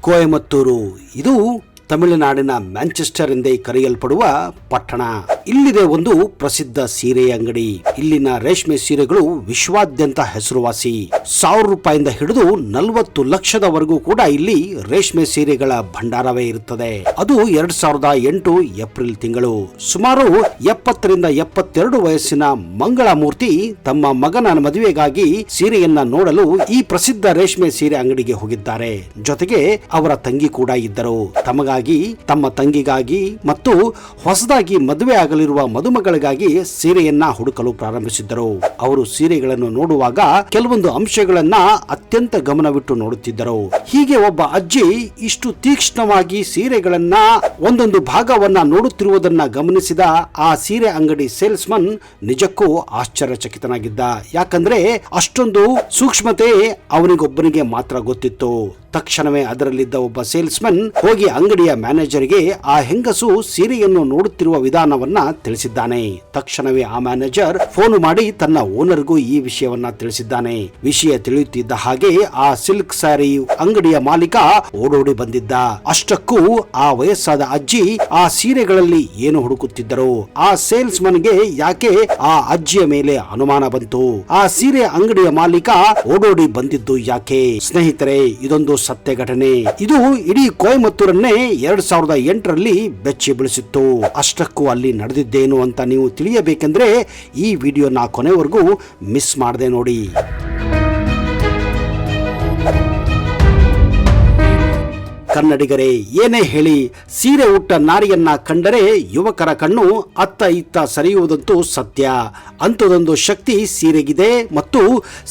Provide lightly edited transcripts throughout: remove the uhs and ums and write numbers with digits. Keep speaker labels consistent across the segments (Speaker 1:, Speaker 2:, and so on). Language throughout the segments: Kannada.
Speaker 1: ಕೊಯಮತ್ತೂರು ಇದು ತಮಿಳುನಾಡಿನ ಮ್ಯಾಂಚೆಸ್ಟರ್ ಎಂದೇ ಕರೆಯಲ್ಪಡುವ ಪಟ್ಟಣ. ಇಲ್ಲಿದೆ ಒಂದು ಪ್ರಸಿದ್ಧ ಸೀರೆ ಅಂಗಡಿ. ಇಲ್ಲಿನ ರೇಷ್ಮೆ ಸೀರೆಗಳು ವಿಶ್ವಾದ್ಯಂತ ಹೆಸರುವಾಸಿ. 1000 ರೂಪಾಯಿಂದ ಹಿಡಿದು 40 ಲಕ್ಷದವರೆಗೂ ಕೂಡ ಇಲ್ಲಿ ರೇಷ್ಮೆ ಸೀರೆಗಳ ಭಂಡಾರವೇ ಇರುತ್ತದೆ. ಅದು 2008 ಏಪ್ರಿಲ್ ತಿಂಗಳು. ಸುಮಾರು 70 ರಿಂದ 72 ವಯಸ್ಸಿನ ಮಂಗಳಮೂರ್ತಿ ತಮ್ಮ ಮಗನ ಮದುವೆಗಾಗಿ ಸೀರೆಯನ್ನ ನೋಡಲು ಈ ಪ್ರಸಿದ್ಧ ರೇಷ್ಮೆ ಸೀರೆ ಅಂಗಡಿಗೆ ಹೋಗಿದ್ದಾರೆ. ಜೊತೆಗೆ ಅವರ ತಂಗಿ ಕೂಡ ಇದ್ದರು. ತಮ್ಮ ತಂಗಿಗಾಗಿ ಮತ್ತು ಹೊಸದಾಗಿ ಮದುವೆ ಆಗಲಿರುವ ಮದುಮಗಳಿಗಾಗಿ ಸೀರೆಯನ್ನ ಹುಡುಕಲು ಪ್ರಾರಂಭಿಸಿದ್ದರು. ಅವರು ಸೀರೆಗಳನ್ನು ನೋಡುವಾಗ ಕೆಲವೊಂದು ಅಂಶಗಳನ್ನ ಅತ್ಯಂತ ಗಮನವಿಟ್ಟು ನೋಡುತ್ತಿದ್ದರು. ಹೀಗೆ ಒಬ್ಬ ಅಜ್ಜಿ ಇಷ್ಟು ತೀಕ್ಷ್ಣವಾಗಿ ಸೀರೆಗಳನ್ನ ಒಂದೊಂದು ಭಾಗವನ್ನ ನೋಡುತ್ತಿರುವುದನ್ನ ಗಮನಿಸಿದ ಆ ಸೀರೆ ಅಂಗಡಿ ಸೇಲ್ಸ್ಮನ್ ನಿಜಕ್ಕೂ ಆಶ್ಚರ್ಯಚಕಿತನಾಗಿದ್ದ. ಯಾಕಂದ್ರೆ ಅಷ್ಟೊಂದು ಸೂಕ್ಷ್ಮತೆ ಅವನಿಗೊಬ್ಬನಿಗೆ ಮಾತ್ರ ಗೊತ್ತಿತ್ತು. ತಕ್ಷಣವೇ ಅದರಲ್ಲಿದ್ದ ಒಬ್ಬ ಸೇಲ್ಸ್ಮನ್ ಹೋಗಿ ಅಂಗಡಿಯ ಮ್ಯಾನೇಜರ್ಗೆ ಆ ಹೆಂಗಸು ಸೀರೆಯನ್ನು ನೋಡುತ್ತಿರುವ ವಿಧಾನವನ್ನ ತಿಳಿಸಿದ್ದಾನೆ. ತಕ್ಷಣವೇ ಆ ಮ್ಯಾನೇಜರ್ ಫೋನ್ ಮಾಡಿ ತನ್ನ ಓನರ್ಗೂ ಈ ವಿಷಯವನ್ನ ತಿಳಿಸಿದ್ದಾನೆ. ವಿಷಯ ತಿಳಿಯುತ್ತಿದ್ದ ಹಾಗೆ ಆ ಸಿಲ್ಕ್ ಸ್ಯಾರಿ ಅಂಗಡಿಯ ಮಾಲೀಕ ಓಡೋಡಿ ಬಂದಿದ್ದ. ಅಷ್ಟಕ್ಕೂ ಆ ವಯಸ್ಸಾದ ಅಜ್ಜಿ ಆ ಸೀರೆಗಳಲ್ಲಿ ಏನು ಹುಡುಕುತ್ತಿದ್ದರು? ಆ ಸೇಲ್ಸ್ಮನ್ಗೆ ಯಾಕೆ ಆ ಅಜ್ಜಿಯ ಮೇಲೆ ಅನುಮಾನ ಬಂತು? ಆ ಸೀರೆ ಅಂಗಡಿಯ ಮಾಲೀಕ ಓಡೋಡಿ ಬಂದಿದ್ದು ಯಾಕೆ? ಸ್ನೇಹಿತರೆ, ಇದೊಂದು ಸತ್ಯ ಘಟನೆ. ಇದು ಇಡೀ ಕೊಯಮತ್ತೂರನ್ನೇ 2008ರಲ್ಲಿ ಬೆಚ್ಚಿ ಬೀಳಿಸಿತ್ತು. ಅಷ್ಟಕ್ಕೂ ಅಲ್ಲಿ ನಡೆದಿದ್ದೇನು ಅಂತ ನೀವು ತಿಳಿಯಬೇಕೆಂದ್ರೆ ಈ ವಿಡಿಯೋನ ಕೊನೆವರೆಗೂ ಮಿಸ್ ಮಾಡದೆ ನೋಡಿ. ಕನ್ನಡಿಗರೇ, ಏನೇ ಹೇಳಿ, ಸೀರೆ ಉಟ್ಟ ನಾರಿಯನ್ನ ಕಂಡರೆ ಯುವಕರ ಕಣ್ಣು ಅತ್ತ ಇತ್ತ ಸರಿಯುವುದಂತೂ ಸತ್ಯ. ಅಂಥದೊಂದು ಶಕ್ತಿ ಸೀರೆಗಿದೆ ಮತ್ತು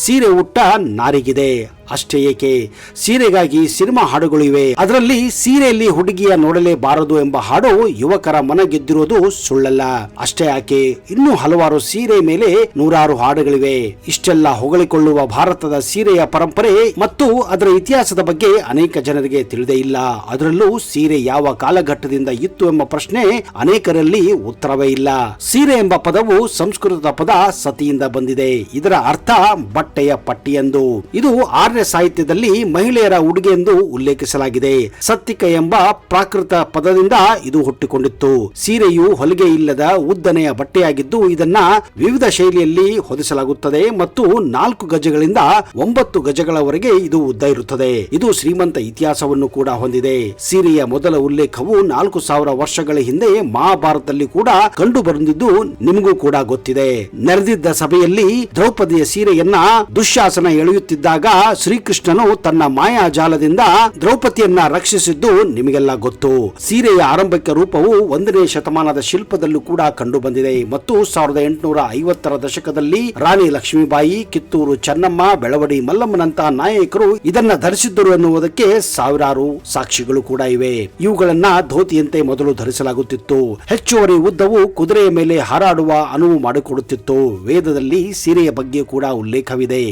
Speaker 1: ಸೀರೆ ಉಟ್ಟ ನಾರಿಗಿದೆ. ಅಷ್ಟೇ ಏಕೆ, ಸೀರೆಗಾಗಿ ಸಿನಿಮಾ ಹಾಡುಗಳು ಇವೆ. ಅದರಲ್ಲಿ ಸೀರೆಯಲ್ಲಿ ಹುಡುಗಿಯ ನೋಡಲೇಬಾರದು ಎಂಬ ಹಾಡು ಯುವಕರ ಮನ ಗೆದ್ದಿರೋದು ಸುಳ್ಳಲ್ಲ. ಅಷ್ಟೇ ಯಾಕೆ, ಇನ್ನೂ ಹಲವಾರು ಸೀರೆ ಮೇಲೆ 100 ಹಾಡುಗಳಿವೆ. ಇಷ್ಟೆಲ್ಲ ಹೊಗಳಿಕೊಳ್ಳುವ ಭಾರತದ ಸೀರೆಯ ಪರಂಪರೆ ಮತ್ತು ಅದರ ಇತಿಹಾಸದ ಬಗ್ಗೆ ಅನೇಕ ಜನರಿಗೆ ತಿಳಿದೇ ಇಲ್ಲ. ಅದರಲ್ಲೂ ಸೀರೆ ಯಾವ ಕಾಲಘಟ್ಟದಿಂದ ಇತ್ತು ಎಂಬ ಪ್ರಶ್ನೆ ಅನೇಕರಲ್ಲಿ ಉತ್ತರವೇ ಇಲ್ಲ. ಸೀರೆ ಎಂಬ ಪದವು ಸಂಸ್ಕೃತ ಪದ ಸತಿಯಿಂದ ಬಂದಿದೆ. ಇದರ ಅರ್ಥ ಬಟ್ಟೆಯ ಪಟ್ಟಿ ಎಂದು. ಇದು ಆರ್ಯ ಸಾಹಿತ್ಯದಲ್ಲಿ ಮಹಿಳೆಯರ ಉಡುಗೆ ಎಂದು ಉಲ್ಲೇಖಿಸಲಾಗಿದೆ. ಸತ್ತಿಕ ಎಂಬ ಪ್ರಾಕೃತ ಪದದಿಂದ ಇದು ಹುಟ್ಟಿಕೊಂಡಿತ್ತು. ಸೀರೆಯು ಹೊಲಿಗೆ ಇಲ್ಲದ ಉದ್ದನೆಯ ಬಟ್ಟೆಯಾಗಿದ್ದು ಇದನ್ನ ವಿವಿಧ ಶೈಲಿಯಲ್ಲಿ ಹೊದಿಸಲಾಗುತ್ತದೆ ಮತ್ತು 4 ಗಜಗಳಿಂದ 9 ಗಜಗಳವರೆಗೆ ಇದು ಉದ್ದ ಇರುತ್ತದೆ. ಇದು ಶ್ರೀಮಂತ ಇತಿಹಾಸವನ್ನು ಕೂಡ ಹೊಂದಿದೆ. ಸೀರೆಯ ಮೊದಲ ಉಲ್ಲೇಖವು 4000 ವರ್ಷಗಳ ಹಿಂದೆ ಮಹಾಭಾರತದಲ್ಲಿ ಕೂಡ ಕಂಡು ಬಂದಿದ್ದು ನಿಮಗೂ ಕೂಡ ಗೊತ್ತಿದೆ. ನೆರೆದಿದ್ದ ಸಭೆಯಲ್ಲಿ ದ್ರೌಪದಿಯ ಸೀರೆಯನ್ನ ದುಶ್ಯಾಸನ ಎಳೆಯುತ್ತಿದ್ದಾಗ ಶ್ರೀಕೃಷ್ಣನು ತನ್ನ ಮಾಯಾಜಾಲದಿಂದ ದ್ರೌಪದಿಯನ್ನ ರಕ್ಷಿಸಿದ್ದು ನಿಮಗೆಲ್ಲ ಗೊತ್ತು. ಸೀರೆಯ ಆರಂಭಿಕ ರೂಪವು 1ನೇ ಶತಮಾನದ ಶಿಲ್ಪದಲ್ಲೂ ಕೂಡ ಕಂಡು ಬಂದಿದೆ ಮತ್ತು 1850ರ ದಶಕದಲ್ಲಿ ರಾಣಿ ಲಕ್ಷ್ಮೀಬಾಯಿ, ಕಿತ್ತೂರು ಚೆನ್ನಮ್ಮ, ಬೆಳವಡಿ ಮಲ್ಲಮ್ಮನಂತಹ ನಾಯಕರು ಇದನ್ನ ಧರಿಸಿದ್ದರು ಎನ್ನುವುದಕ್ಕೆ ಸಾವಿರಾರು ಸಾಕ್ಷಿಗಳು ಕೂಡ ಇವೆ. ಇವುಗಳನ್ನ ಧೋತಿಯಂತೆ ಮೊದಲು ಧರಿಸಲಾಗುತ್ತಿತ್ತು. ಹೆಚ್ಚುವರಿ ಉದ್ದವು ಕುದುರೆಯ ಮೇಲೆ ಹಾರಾಡುವ ಅನುವು ಮಾಡಿಕೊಡುತ್ತಿತ್ತು. ವೇದದಲ್ಲಿ ಸೀರೆಯ ಬಗ್ಗೆ ಕೂಡ ಉಲ್ಲೇಖವಿದೆ.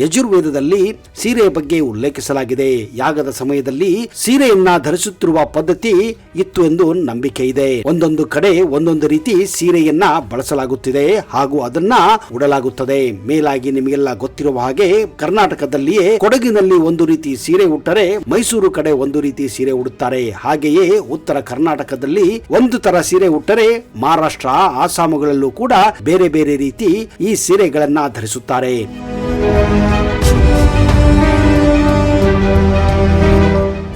Speaker 1: ಯಜುರ್ವೇದದಲ್ಲಿ ಸೀರೆಯ ಬಗ್ಗೆ ಉಲ್ಲೇಖಿಸಲಾಗಿದೆ. ಯಾಗದ ಸಮಯದಲ್ಲಿ ಸೀರೆಯನ್ನ ಧರಿಸುತ್ತಿರುವ ಪದ್ಧತಿ ಇತ್ತು ಎಂದು ನಂಬಿಕೆ ಇದೆ. ಒಂದೊಂದು ಕಡೆ ಒಂದೊಂದು ರೀತಿ ಸೀರೆಯನ್ನ ಬಳಸಲಾಗುತ್ತಿದೆ ಹಾಗೂ ಅದನ್ನ ಉಡಲಾಗುತ್ತದೆ. ಮೇಲಾಗಿ ನಿಮಗೆಲ್ಲ ಗೊತ್ತಿರುವ ಹಾಗೆ ಕರ್ನಾಟಕದಲ್ಲಿಯೇ ಕೊಡಗಿನಲ್ಲಿ ಒಂದು ರೀತಿ ಸೀರೆ ಉಟ್ಟರೆ ಮೈಸೂರು ಕಡೆ ಒಂದು ರೀತಿ ಸೀರೆ ಉಡುತ್ತಾರೆ. ಹಾಗೆಯೇ ಉತ್ತರ ಕರ್ನಾಟಕದಲ್ಲಿ ಒಂದು ತರ ಸೀರೆ ಉಟ್ಟರೆ ಮಹಾರಾಷ್ಟ್ರ, ಆಸಾಮುಗಳಲ್ಲೂ ಕೂಡ ಬೇರೆ ಬೇರೆ ರೀತಿ ಈ ಸೀರೆಗಳನ್ನ ಧರಿಸುತ್ತಾರೆ.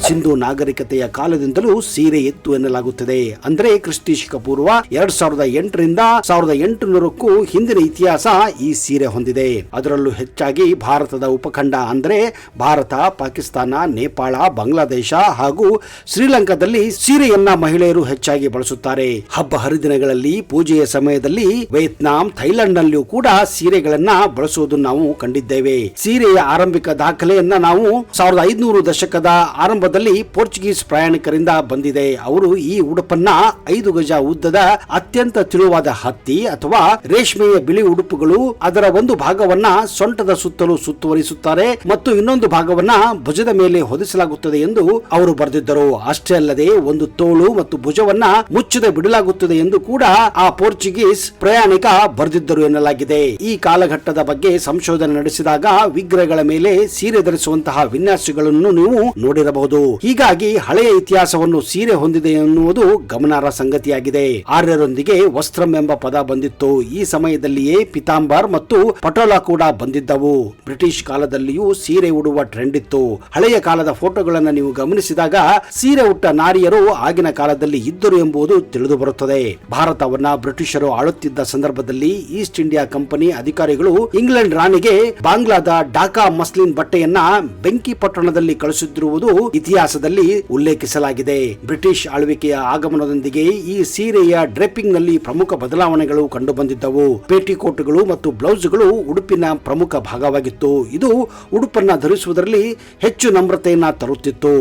Speaker 1: ಸಿಂಧು ನಾಗರಿಕತೆಯ ಕಾಲದಿಂದಲೂ ಸೀರೆ ಇತ್ತು ಎನ್ನಲಾಗುತ್ತದೆ. ಅಂದ್ರೆ ಕ್ರಿಸ್ತ ಪೂರ್ವ 2008ರಿಂದ 1800ಕ್ಕೂ ಹಿಂದಿನ ಇತಿಹಾಸ ಈ ಸೀರೆ ಹೊಂದಿದೆ. ಅದರಲ್ಲೂ ಹೆಚ್ಚಾಗಿ ಭಾರತದ ಉಪಖಂಡ ಅಂದ್ರೆ ಭಾರತ, ಪಾಕಿಸ್ತಾನ, ನೇಪಾಳ, ಬಾಂಗ್ಲಾದೇಶ ಹಾಗೂ ಶ್ರೀಲಂಕಾದಲ್ಲಿ ಸೀರೆಯನ್ನ ಮಹಿಳೆಯರು ಹೆಚ್ಚಾಗಿ ಬಳಸುತ್ತಾರೆ. ಹಬ್ಬ ಹರಿದಿನಗಳಲ್ಲಿ, ಪೂಜೆಯ ಸಮಯದಲ್ಲಿ ವಿಯೆಟ್ನಾಂ, ಥೈಲ್ಯಾಂಡ್ ನಲ್ಲಿಯೂ ಕೂಡ ಸೀರೆಗಳನ್ನ ಬಳಸುವುದನ್ನು ನಾವು ಕಂಡಿದ್ದೇವೆ. ಸೀರೆಯ ಆರಂಭಿಕ ದಾಖಲೆಯನ್ನ ನಾವು 1500 ದಶಕದ ಆರಂಭದಲ್ಲಿ ಪೋರ್ಚುಗೀಸ್ ಪ್ರಯಾಣಿಕರಿಂದ ಬಂದಿದೆ. ಅವರು ಈ ಉಡುಪನ್ನ 5 ಗಜ ಉದ್ದದ ಅತ್ಯಂತ ತೆಳುವಾದ ಹತ್ತಿ ಅಥವಾ ರೇಷ್ಮೆಯ ಬಿಳಿ ಉಡುಪುಗಳು, ಅದರ ಒಂದು ಭಾಗವನ್ನ ಸೊಂಟದ ಸುತ್ತಲೂ ಸುತ್ತುವರಿಸುತ್ತಾರೆ ಮತ್ತು ಇನ್ನೊಂದು ಭಾಗವನ್ನ ಭುಜದ ಮೇಲೆ ಹೊದಿಸಲಾಗುತ್ತದೆ ಎಂದು ಅವರು ಬರೆದಿದ್ದರು. ಅಷ್ಟೇ ಅಲ್ಲದೆ ಒಂದು ತೋಳು ಮತ್ತು ಭುಜವನ್ನ ಮುಚ್ಚದೆ ಬಿಡಲಾಗುತ್ತದೆ ಎಂದು ಕೂಡ ಆ ಪೋರ್ಚುಗೀಸ್ ಪ್ರಯಾಣಿಕ ಬರೆದಿದ್ದರು ಎನ್ನಲಾಗಿದೆ. ಈ ಕಾಲಘಟ್ಟದ ಬಗ್ಗೆ ಸಂಶೋಧನೆ ನಡೆಸಿದಾಗ ವಿಗ್ರಹಗಳ ಮೇಲೆ ಸೀರೆ ಧರಿಸುವಂತಹ ವಿನ್ಯಾಸಗಳನ್ನು ನೀವು ನೋಡಿರಬಹುದು. ಹೀಗಾಗಿ ಹಳೆಯ ಇತಿಹಾಸವನ್ನು ಸೀರೆ ಹೊಂದಿದೆ ಎನ್ನುವುದು ಗಮನಾರ್ಹ ಸಂಗತಿಯಾಗಿದೆ. ಆರ್ಯರೊಂದಿಗೆ ವಸ್ತ್ರಂ ಎಂಬ ಪದ ಬಂದಿತ್ತು. ಈ ಸಮಯದಲ್ಲಿಯೇ ಪಿತಾಂಬರ್ ಮತ್ತು ಪಟೋಲಾ ಕೂಡ ಬಂದಿದ್ದವು. ಬ್ರಿಟಿಷ್ ಕಾಲದಲ್ಲಿಯೂ ಸೀರೆ ಉಡುವ ಟ್ರೆಂಡ್ ಇತ್ತು. ಹಳೆಯ ಕಾಲದ ಫೋಟೋಗಳನ್ನು ನೀವು ಗಮನಿಸಿದಾಗ ಸೀರೆ ಉಟ್ಟ ನಾರಿಯರು ಆಗಿನ ಕಾಲದಲ್ಲಿ ಇದ್ದರು ಎಂಬುದು ತಿಳಿದು ಬರುತ್ತದೆ. ಭಾರತವನ್ನ ಬ್ರಿಟಿಷರು ಆಳುತ್ತಿದ್ದ ಸಂದರ್ಭದಲ್ಲಿ ಈಸ್ಟ್ ಇಂಡಿಯಾ ಕಂಪನಿ ಅಧಿಕಾರಿಗಳು ಇಂಗ್ಲೆಂಡ್ ರಾಣಿಗೆ ಬಾಂಗ್ಲಾದ ಢಾಕಾ ಮಸ್ಲಿನ್ ಬಟ್ಟೆಯನ್ನ ಬೆಂಕಿ ಪಟ್ಟಣದಲ್ಲಿ ಕಳಿಸುತ್ತಿರುವುದು ಇತಿಹಾಸದಲ್ಲಿ ಉಲ್ಲೇಖಿಸಲಾಗಿದೆ. ಬ್ರಿಟಿಷ್ ಆಳ್ವಿಕೆಯ ಆಗಮನದೊಂದಿಗೆ ಈ ಸೀರೆಯ ಡ್ರೆಪಿಂಗ್ ನಲ್ಲಿ ಪ್ರಮುಖ ಬದಲಾವಣೆಗಳು ಕಂಡುಬಂದಿದ್ದವು. ಪೇಟಿಕೋಟ್ಗಳು ಮತ್ತು ಬ್ಲೌಸ್ಗಳು ಉಡುಪಿನ ಪ್ರಮುಖ ಭಾಗವಾಗಿತ್ತು. ಇದು ಉಡುಪನ್ನ ಧರಿಸುವುದರಲ್ಲಿ ಹೆಚ್ಚು ನಮ್ರತೆಯನ್ನ ತರುತ್ತಿತ್ತು.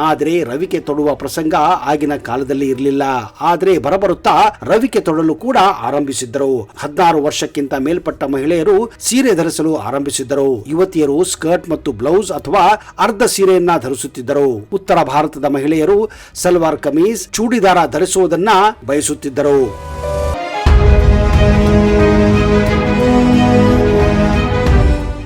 Speaker 1: ಆದರೆ ರವಿಕೆ ತೊಡುವ ಪ್ರಸಂಗ ಆಗಿನ ಕಾಲದಲ್ಲಿ ಇರಲಿಲ್ಲ. ಆದರೆ ಬರಬರುತ್ತಾ ರವಿಕೆ ತೊಡಲು ಕೂಡ ಆರಂಭಿಸಿದ್ದರು. 16 ವರ್ಷಕ್ಕಿಂತ ಮೇಲ್ಪಟ್ಟ ಮಹಿಳೆಯರು ಸೀರೆ ಧರಿಸಲು ಆರಂಭಿಸಿದ್ದರು. ಯುವತಿಯರು ಸ್ಕರ್ಟ್ ಮತ್ತು ಬ್ಲೌಸ್ ಅಥವಾ ಅರ್ಧ ಸೀರೆಯನ್ನ ಧರಿಸುತ್ತಿದ್ದರು. ಉತ್ತರ ಭಾರತದ ಮಹಿಳೆಯರು ಸಲ್ವಾರ್ ಕಮೀಸ್, ಚೂಡಿದಾರ ಧರಿಸುವುದನ್ನ ಬಯಸುತ್ತಿದ್ದರು.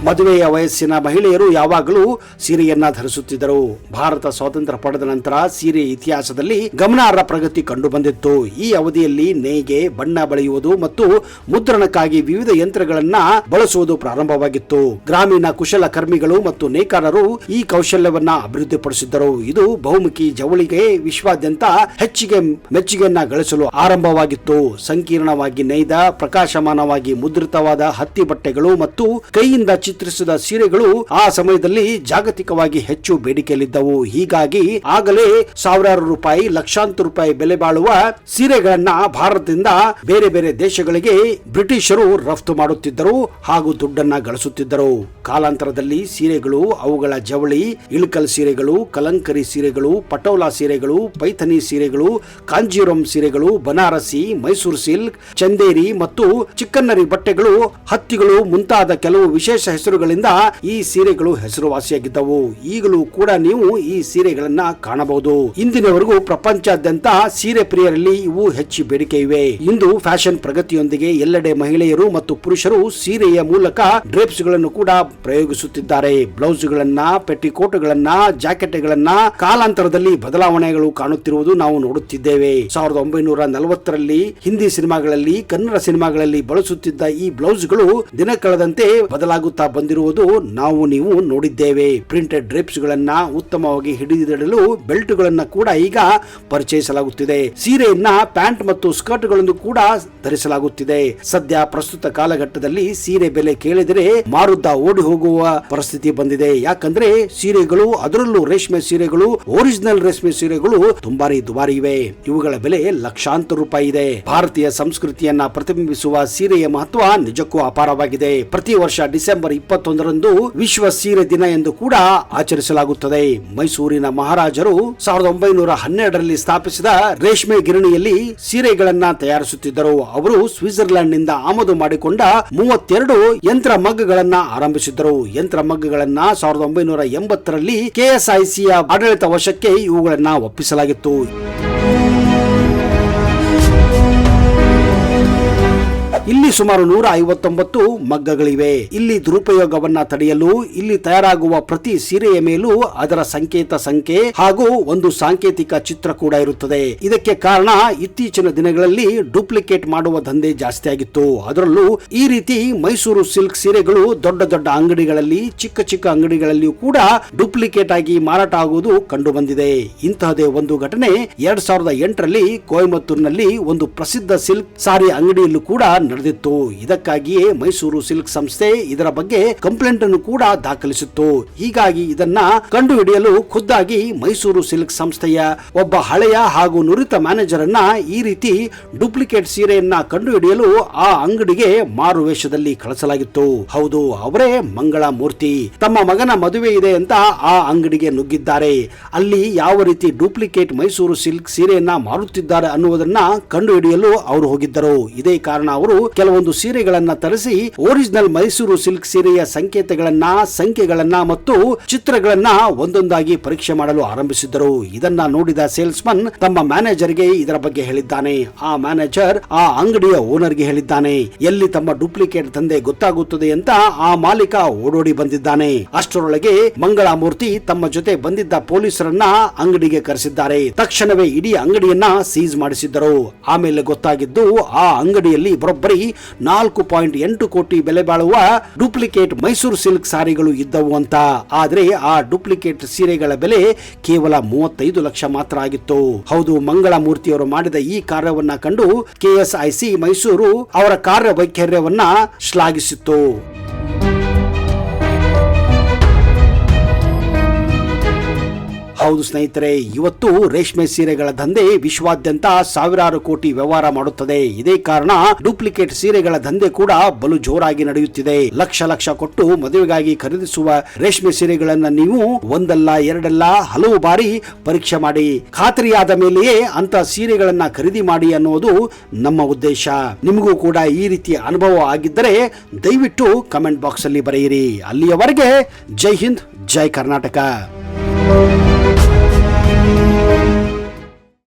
Speaker 1: ಮದುವೆಯ ವಯಸ್ಸಿನ ಮಹಿಳೆಯರು ಯಾವಾಗಲೂ ಸೀರೆಯನ್ನ ಧರಿಸುತ್ತಿದ್ದರು. ಭಾರತ ಸ್ವಾತಂತ್ರ್ಯ ಪಡೆದ ನಂತರ ಸೀರೆ ಇತಿಹಾಸದಲ್ಲಿ ಗಮನಾರ್ಹ ಪ್ರಗತಿ ಕಂಡು ಬಂದಿತ್ತು. ಈ ಅವಧಿಯಲ್ಲಿ ನೇಯ್ಗೆ, ಬಣ್ಣ ಬಳಿಯುವುದು ಮತ್ತು ಮುದ್ರಣಕ್ಕಾಗಿ ವಿವಿಧ ಯಂತ್ರಗಳನ್ನ ಬಳಸುವುದು ಪ್ರಾರಂಭವಾಗಿತ್ತು. ಗ್ರಾಮೀಣ ಕುಶಲಕರ್ಮಿಗಳು ಮತ್ತು ನೇಕಾರರು ಈ ಕೌಶಲ್ಯವನ್ನ ಅಭಿವೃದ್ಧಿಪಡಿಸಿದ್ದರು. ಇದು ಬಹುಮುಖಿ ಜವಳಿಗೆ ವಿಶ್ವಾದ್ಯಂತ ಹೆಚ್ಚಿಗೆ ಮೆಚ್ಚುಗೆಯನ್ನ ಗಳಿಸಲು ಆರಂಭವಾಗಿತ್ತು. ಸಂಕೀರ್ಣವಾಗಿ ನೇಯ್ದ, ಪ್ರಕಾಶಮಾನವಾಗಿ ಮುದ್ರಿತವಾದ ಹತ್ತಿ ಬಟ್ಟೆಗಳು ಮತ್ತು ಕೈಯಿಂದ ಚಿತ್ರಿಸಿದ ಸೀರೆಗಳು ಆ ಸಮಯದಲ್ಲಿ ಜಾಗತಿಕವಾಗಿ ಹೆಚ್ಚು ಬೇಡಿಕೆಯಲ್ಲಿದ್ದವು. ಹೀಗಾಗಿ ಆಗಲೇ ಸಾವಿರಾರು ರೂಪಾಯಿ, ಲಕ್ಷಾಂತರ ರೂಪಾಯಿ ಬೆಲೆ ಬಾಳುವ ಸೀರೆಗಳನ್ನ ಭಾರತದಿಂದ ಬೇರೆ ಬೇರೆ ದೇಶಗಳಿಗೆ ಬ್ರಿಟಿಷರು ರಫ್ತು ಮಾಡುತ್ತಿದ್ದರು ಹಾಗೂ ದುಡ್ಡನ್ನ ಗಳಿಸುತ್ತಿದ್ದರು. ಕಾಲಾಂತರದಲ್ಲಿ ಸೀರೆಗಳು, ಅವುಗಳ ಜವಳಿ, ಇಳಕಲ್ ಸೀರೆಗಳು, ಕಲಂಕರಿ ಸೀರೆಗಳು, ಪಟೋಲಾ ಸೀರೆಗಳು, ಪೈಥನಿ ಸೀರೆಗಳು, ಕಾಂಜೀವರಂ ಸೀರೆಗಳು, ಬನಾರಸಿ, ಮೈಸೂರು ಸಿಲ್ಕ್, ಚಂದೇರಿ ಮತ್ತು ಚಿಕ್ಕನ್ನರಿ ಬಟ್ಟೆಗಳು, ಹತ್ತಿಗಳು ಮುಂತಾದ ಕೆಲವು ವಿಶೇಷ ಹೆಸರುಗಳಿಂದ ಈ ಸೀರೆಗಳು ಹೆಸರುವಾಸಿಯಾಗಿದ್ದವು. ಈಗಲೂ ಕೂಡ ನೀವು ಈ ಸೀರೆಗಳನ್ನ ಕಾಣಬಹುದು. ಇಂದಿನವರೆಗೂ ಪ್ರಪಂಚಾದ್ಯಂತ ಸೀರೆ ಪ್ರಿಯರಲ್ಲಿ ಇವು ಹೆಚ್ಚು ಬೇಡಿಕೆ ಇವೆ. ಇಂದು ಫ್ಯಾಷನ್ ಪ್ರಗತಿಯೊಂದಿಗೆ ಎಲ್ಲೆಡೆ ಮಹಿಳೆಯರು ಮತ್ತು ಪುರುಷರು ಸೀರೆಯ ಮೂಲಕ ಡ್ರೇಪ್ಸ್ ಗಳನ್ನು ಕೂಡ ಪ್ರಯೋಗಿಸುತ್ತಿದ್ದಾರೆ. ಬ್ಲೌಸ್ಗಳನ್ನ, ಪೆಟಿಕೋಟ್ಗಳನ್ನ, ಜಾಕೆಟ್ಗಳನ್ನ ಕಾಲಾಂತರದಲ್ಲಿ ಬದಲಾವಣೆಗಳು ಕಾಣುತ್ತಿರುವುದು ನಾವು ನೋಡುತ್ತಿದ್ದೇವೆ. 1940ರಲ್ಲಿ ಹಿಂದಿ ಸಿನಿಮಾಗಳಲ್ಲಿ, ಕನ್ನಡ ಸಿನಿಮಾಗಳಲ್ಲಿ ಬಳಸುತ್ತಿದ್ದ ಈ ಬ್ಲೌಸ್ಗಳು ದಿನ ಕಳೆದಂತೆ ಬದಲಾಗುತ್ತಾ ಬಂದಿರುವುದು ನೀವು ನೋಡಿದ್ದೇವೆ. ಪ್ರಿಂಟೆಡ್ ಡ್ರೇಪ್ಸ್ ಗಳನ್ನ ಉತ್ತಮವಾಗಿ ಹಿಡಿದಿಡಲು ಬೆಲ್ಟ್ ಗಳನ್ನ ಕೂಡ ಈಗ ಪರಿಚಯಿಸಲಾಗುತ್ತಿದೆ. ಸೀರೆಯನ್ನ ಪ್ಯಾಂಟ್ ಮತ್ತು ಸ್ಕರ್ಟ್ ಗಳನ್ನು ಕೂಡ ಧರಿಸಲಾಗುತ್ತಿದೆ. ಸದ್ಯ ಪ್ರಸ್ತುತ ಕಾಲಘಟ್ಟದಲ್ಲಿ ಸೀರೆ ಬೆಲೆ ಕೇಳಿದರೆ ಮಾರುದ್ದ ಓಡಿ ಹೋಗುವ ಪರಿಸ್ಥಿತಿ ಬಂದಿದೆ. ಯಾಕಂದ್ರೆ ಸೀರೆಗಳು, ಅದರಲ್ಲೂ ರೇಷ್ಮೆ ಸೀರೆಗಳು, ಒರಿಜಿನಲ್ ರೇಷ್ಮೆ ಸೀರೆಗಳು ತುಂಬಾನೇ ದುಬಾರಿ ಇವೆ. ಇವುಗಳ ಬೆಲೆ ಲಕ್ಷಾಂತರ ರೂಪಾಯಿ ಇದೆ. ಭಾರತೀಯ ಸಂಸ್ಕೃತಿಯನ್ನ ಪ್ರತಿಬಿಂಬಿಸುವ ಸೀರೆಯ ಮಹತ್ವ ನಿಜಕ್ಕೂ ಅಪಾರವಾಗಿದೆ. ಪ್ರತಿ ವರ್ಷ ಡಿಸೆಂಬರ್ 21ರಂದು ವಿಶ್ವ ಸೀರೆ ದಿನ ಎಂದು ಕೂಡ ಆಚರಿಸಲಾಗುತ್ತದೆ. ಮೈಸೂರಿನ ಮಹಾರಾಜರು 1912ರಲ್ಲಿ ಸ್ಥಾಪಿಸಿದ ರೇಷ್ಮೆ ಗಿರಣಿಯಲ್ಲಿ ಸೀರೆಗಳನ್ನ ತಯಾರಿಸುತ್ತಿದ್ದರು. ಅವರು ಸ್ವಿಟ್ಜರ್ಲೆಂಡ್ ನಿಂದ ಆಮದು ಮಾಡಿಕೊಂಡ 32 ಯಂತ್ರ ಮಗ್ಗಗಳನ್ನ ಆರಂಭಿಸಿದ್ದರು. ಯಂತ್ರ ಮಗ್ಗಗಳನ್ನ 1980ರಲ್ಲಿ ಕೆಎಸ್ಐಸಿಯ ಆಡಳಿತ ವಶಕ್ಕೆ ಇವುಗಳನ್ನ ಒಪ್ಪಿಸಲಾಗಿತ್ತು. ಇಲ್ಲಿ ಸುಮಾರು 159 ಮಗ್ಗಗಳಿವೆ. ಇಲ್ಲಿ ದುರುಪಯೋಗವನ್ನ ತಡೆಯಲು ಇಲ್ಲಿ ತಯಾರಾಗುವ ಪ್ರತಿ ಸೀರೆಯ ಮೇಲೂ ಅದರ ಸಂಕೇತ ಸಂಖ್ಯೆ ಹಾಗೂ ಒಂದು ಸಾಂಕೇತಿಕ ಚಿತ್ರ ಕೂಡ ಇರುತ್ತದೆ. ಇದಕ್ಕೆ ಕಾರಣ ಇತ್ತೀಚಿನ ದಿನಗಳಲ್ಲಿ ಡೂಪ್ಲಿಕೇಟ್ ಮಾಡುವ ದಂಧೆ ಜಾಸ್ತಿ ಆಗಿತ್ತು. ಅದರಲ್ಲೂ ಈ ರೀತಿ ಮೈಸೂರು ಸಿಲ್ಕ್ ಸೀರೆಗಳು ದೊಡ್ಡ ದೊಡ್ಡ ಅಂಗಡಿಗಳಲ್ಲಿ, ಚಿಕ್ಕ ಚಿಕ್ಕ ಅಂಗಡಿಗಳಲ್ಲಿಯೂ ಕೂಡ ಡೂಪ್ಲಿಕೇಟ್ ಆಗಿ ಮಾರಾಟ ಆಗುವುದು ಕಂಡು ಬಂದಿದೆ. ಇಂತಹದೇ ಒಂದು ಘಟನೆ 2008ರಲ್ಲಿ ಕೊಯಮತ್ತೂರಿನಲ್ಲಿ ಒಂದು ಪ್ರಸಿದ್ಧ ಸಿಲ್ಕ್ ಸಾರಿ ಅಂಗಡಿಯಲ್ಲೂ ಕೂಡ ನಡೆದಿತ್ತು. ಇದಕ್ಕಾಗಿಯೇ ಮೈಸೂರು ಸಿಲ್ಕ್ ಸಂಸ್ಥೆ ಇದರ ಬಗ್ಗೆ ಕಂಪ್ಲೇಂಟ್ ಅನ್ನು ಕೂಡ ದಾಖಲಿಸಿತ್ತು. ಹೀಗಾಗಿ ಇದನ್ನ ಕಂಡುಹಿಡಿಯಲು ಖುದ್ದಾಗಿ ಮೈಸೂರು ಸಿಲ್ಕ್ ಸಂಸ್ಥೆಯ ಒಬ್ಬ ಹಳೆಯ ಹಾಗೂ ನುರಿತ ಮ್ಯಾನೇಜರ್ ಅನ್ನ ಈ ರೀತಿ ಡೂಪ್ಲಿಕೇಟ್ ಸೀರೆಯನ್ನ ಕಂಡುಹಿಡಿಯಲು ಆ ಅಂಗಡಿಗೆ ಮಾರು ವೇಷದಲ್ಲಿ ಕಳಿಸಲಾಗಿತ್ತು. ಹೌದು, ಅವರೇ ಮಂಗಳ ಮೂರ್ತಿ. ತಮ್ಮ ಮಗನ ಮದುವೆ ಇದೆ ಅಂತ ಆ ಅಂಗಡಿಗೆ ನುಗ್ಗಿದ್ದಾರೆ. ಅಲ್ಲಿ ಯಾವ ರೀತಿ ಡೂಪ್ಲಿಕೇಟ್ ಮೈಸೂರು ಸಿಲ್ಕ್ ಸೀರೆಯನ್ನ ಮಾರುತ್ತಿದ್ದಾರೆ ಅನ್ನುವುದನ್ನ ಕಂಡುಹಿಡಿಯಲು ಅವರು ಹೋಗಿದ್ದರು. ಇದೇ ಕಾರಣ ಅವರು ಕೆಲವೊಂದು ಸೀರೆಗಳನ್ನ ತರಿಸಿ ಒರಿಜಿನಲ್ ಮೈಸೂರು ಸಿಲ್ಕ್ ಸೀರೆಯ ಸಂಖ್ಯೆಗಳನ್ನ ಮತ್ತು ಚಿತ್ರಗಳನ್ನ ಒಂದೊಂದಾಗಿ ಪರೀಕ್ಷೆ ಮಾಡಲು ಆರಂಭಿಸಿದ್ದರು. ಇದನ್ನ ನೋಡಿದ ಸೇಲ್ಸ್ಮನ್ ತಮ್ಮ ಮ್ಯಾನೇಜರ್ಗೆ ಇದರ ಬಗ್ಗೆ ಹೇಳಿದ್ದಾನೆ. ಆ ಮ್ಯಾನೇಜರ್ ಆ ಅಂಗಡಿಯ ಓನರ್ಗೆ ಹೇಳಿದ್ದಾನೆ. ಎಲ್ಲಿ ತಮ್ಮ ಡೂಪ್ಲಿಕೇಟ್ ದಂಧೆ ಗೊತ್ತಾಗುತ್ತದೆ ಅಂತ ಆ ಮಾಲೀಕ ಓಡೋಡಿ ಬಂದಿದ್ದಾನೆ. ಅಷ್ಟರೊಳಗೆ ಮಂಗಳಾಮೂರ್ತಿ ತಮ್ಮ ಜೊತೆ ಬಂದಿದ್ದ ಪೊಲೀಸರನ್ನ ಅಂಗಡಿಗೆ ಕರೆಸಿದ್ದಾರೆ. ತಕ್ಷಣವೇ ಇಡೀ ಅಂಗಡಿಯನ್ನ ಸೀಸ್ ಮಾಡಿಸಿದ್ದರು. ಆಮೇಲೆ ಗೊತ್ತಾಗಿದ್ದು ಆ ಅಂಗಡಿಯಲ್ಲಿ ಬರೋಬ್ಬರಿ 4.8 ಕೋಟಿ ಬೆಲೆ ಬಾಳುವ ಡೂಪ್ಲಿಕೇಟ್ ಮೈಸೂರು ಸಿಲ್ಕ್ ಸಾರಿಗಳು ಇದ್ದವು ಅಂತ. ಆದ್ರೆ ಆ ಡೂಪ್ಲಿಕೇಟ್ ಸೀರೆಗಳ ಬೆಲೆ ಕೇವಲ 35 ಲಕ್ಷ ಮಾತ್ರ ಆಗಿತ್ತು. ಹೌದು, ಮಂಗಳಮೂರ್ತಿಯವರು ಮಾಡಿದ ಈ ಕಾರ್ಯವನ್ನ ಕಂಡು ಕೆಎಸ್ಐಸಿ ಮೈಸೂರು ಅವರ ಕಾರ್ಯವೈಖರ್ಯವನ್ನ ಶ್ಲಾಘಿಸಿತ್ತು. ಹೌದು ಸ್ನೇಹಿತರೆ, ಇವತ್ತು ರೇಷ್ಮೆ ಸೀರೆಗಳ ದಂಧೆ ವಿಶ್ವಾದ್ಯಂತ ಸಾವಿರಾರು ಕೋಟಿ ವ್ಯವಹಾರ ಮಾಡುತ್ತದೆ. ಇದೇ ಕಾರಣ ಡೂಪ್ಲಿಕೇಟ್ ಸೀರೆಗಳ ದಂಧೆ ಕೂಡ ಬಲು ಜೋರಾಗಿ ನಡೆಯುತ್ತಿದೆ. ಲಕ್ಷ ಕೊಟ್ಟು ಮದುವೆಗಾಗಿ ಖರೀದಿಸುವ ರೇಷ್ಮೆ ಸೀರೆಗಳನ್ನ ನೀವು ಒಂದಲ್ಲ ಎರಡಲ್ಲ ಹಲವು ಬಾರಿ ಪರೀಕ್ಷೆ ಮಾಡಿ ಖಾತ್ರಿಯಾದ ಮೇಲೆಯೇ ಅಂತ ಸೀರೆಗಳನ್ನ ಖರೀದಿ ಮಾಡಿ ಅನ್ನೋದು ನಮ್ಮ ಉದ್ದೇಶ. ನಿಮಗೂ ಕೂಡ ಈ ರೀತಿಯ ಅನುಭವ ಆಗಿದ್ದರೆ ದಯವಿಟ್ಟು ಕಮೆಂಟ್ ಬಾಕ್ಸ್ ಅಲ್ಲಿ ಬರೆಯಿರಿ. ಅಲ್ಲಿಯವರೆಗೆ ಜೈ ಹಿಂದ್, ಜೈ ಕರ್ನಾಟಕ.